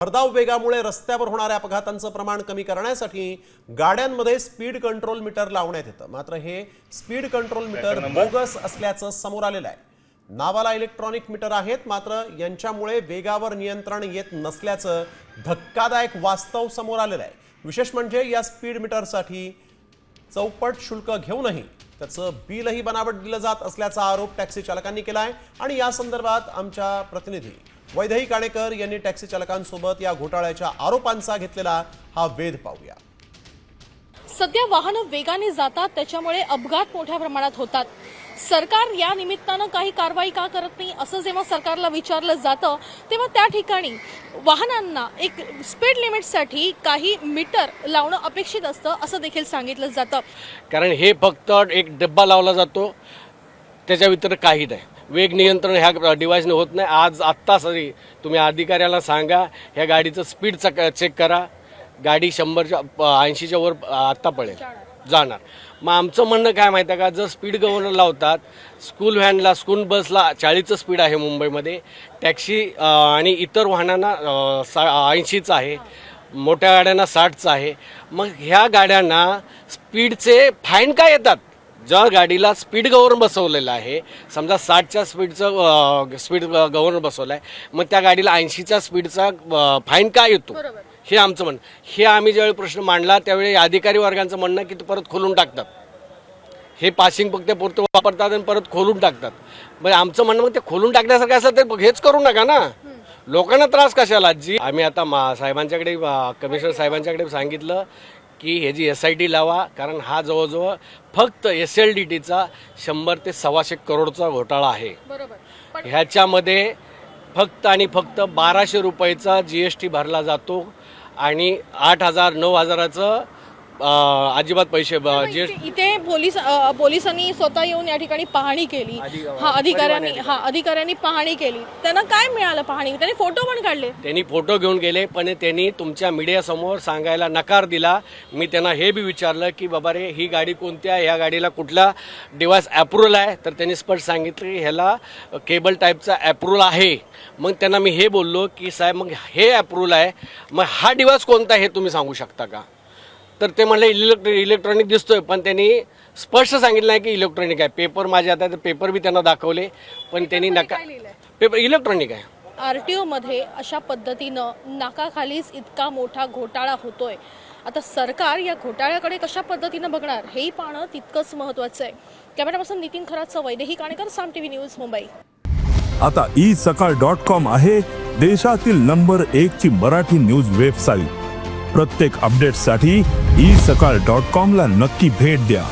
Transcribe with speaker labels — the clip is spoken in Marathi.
Speaker 1: भरधाव वेगामुळे रस्त्यावर होणाऱ्या अपघातांचं प्रमाण कमी करण्यासाठी गाड्यांमध्ये स्पीड कंट्रोल मीटर लावण्यात येतं। मात्र हे स्पीड कंट्रोल मीटर बोगस असल्याचं समोर आलेलं आहे। नावाला इलेक्ट्रॉनिक मीटर आहेत, मात्र यांच्यामुळे वेगावर नियंत्रण येत नसल्याचं धक्कादायक वास्तव समोर आलेलं आहे। विशेष म्हणजे या स्पीड मीटरसाठी चौपट शुल्क घेऊनही त्याचं बिलही बनावट दिलं जात असल्याचा आरोप टॅक्सी चालकांनी केला आहे। आणि या संदर्भात आमच्या प्रतिनिधी वैदेही काणेकर यांनी टॅक्सी चालकांसोबत या घोटाळ्याच्या आरोपांचा घेतलेला हा वेध पाहूया।
Speaker 2: सध्या वाहनं वेगाने जातात, त्याच्यामुळे अपघात मोठ्या प्रमाणात होतात। सरकार या निमित्तानं काही कारवाई का करत नाही असं जेव्हा सरकारला विचारलं जातं, तेव्हा त्या ठिकाणी वाहनांना एक स्पीड लिमिटसाठी काही मीटर लावणं अपेक्षित असतं असं देखील सांगितलं जातं।
Speaker 3: कारण हे फक्त एक डब्बा लावला जातो, त्याच्या व्यतिरिक्त काही नाही। वेग नियंत्रण ह्या डिव्हाइसने होत नाही। आत्ता सरी तुम्ही अधिकाऱ्याला सांगा ह्या गाडीचं स्पीड चेक करा, गाडी 100-80च्या वर आत्ता पळेल जाणार। मग आमचं म्हणणं काय माहिती आहे का, जर स्पीड गव्हर्नर लावतात, स्कूल व्हॅनला स्कूल बसला 40चं स्पीड आहे मुंबईमध्ये, टॅक्सी आणि इतर वाहनांना 80चं आहे, मोठ्या गाड्यांना 60चं आहे। मग ह्या गाड्यांना स्पीडचे फाईन काय येतात? ज्या गाडीला स्पीड गव्हर्नर बसवलेलं आहे, समजा 60च्या स्पीड गव्हर्नर बसवलं आहे, मग त्या गाडीला 80च्या स्पीडचा फाईन काय येतो? हे आमचं म्हणणं। हे आम्ही ज्यावेळी प्रश्न मांडला त्यावेळी अधिकारी वर्गांचं म्हणणं की ते परत खोलून टाकतात, हे पासिंग फक्त पुरतं वापरतात आणि परत खोलून टाकतात। मग आमचं म्हणणं मग ते खोलून टाकण्यासारखं असं ते हेच करू नका ना, लोकांना त्रास कशाला? जी आम्ही आता साहेबांच्याकडे कमिशनर साहेबांच्याकडे सांगितलं की ह्याची SIT लावा, कारण हा जवळजवळ फक्त SLDTचा 100 ते 125 करोडचा घोटाळा आहे। ह्याच्यामध्ये फक्त आणि फक्त 1200 रुपयाचा GST भरला जातो आणि 8000-9000चं अजिबात पैसे
Speaker 2: इथे पोलिसांनी स्वतः येऊन या ठिकाणी पाहणी केली। अधिकाऱ्यांनी पाहणी केली, त्यांना काय मिळालं? पाहणी त्यांनी फोटो पण काढले,
Speaker 3: त्यांनी फोटो घेऊन गेले, पण त्यांनी तुमच्या मीडियासमोर सांगायला नकार दिला। मी त्यांना हे बी विचारलं की बाबा रे, ही गाडी कोणत्या, या गाडीला कुठला डिव्हाइस अप्रूव्हल आहे? तर त्यांनी स्पष्ट सांगितलं की ह्याला केबल टाईपचा अप्रूव्हल आहे। मग त्यांना मी हे बोललो की साहेब, मग हे अप्रूव्हल आहे, मग हा डिव्हाइस कोणता हे तुम्ही सांगू शकता का? तर ते म्हणले इलेक्ट्रॉनिक दिसतोय, पण त्यांनी स्पष्ट सांगितलं नाही की इलेक्ट्रॉनिक आहे। पेपर माझ्या आता पेपर बी त्यांना दाखवले, पण त्यांनी पेपर इलेक्ट्रॉनिक आहे।
Speaker 2: RTO मध्ये अशा पद्धतीनं नाकाखालीच इतका मोठा घोटाळा होतोय। आता सरकार या घोटाळ्याकडे कशा पद्धतीनं बघणार हेही पाहणं तितकंच महत्त्वाचं आहे। कॅमेरापर्सन नितीन खरातचं वैदेही काणेकर, साम TV न्यूज, मुंबई।
Speaker 4: आता isakal.com आहे देशातील नंबर 1 ची मराठी न्यूज वेबसाईट। प्रत्येक अपडेटसाठी isakal.com ला नक्की भेट द्या।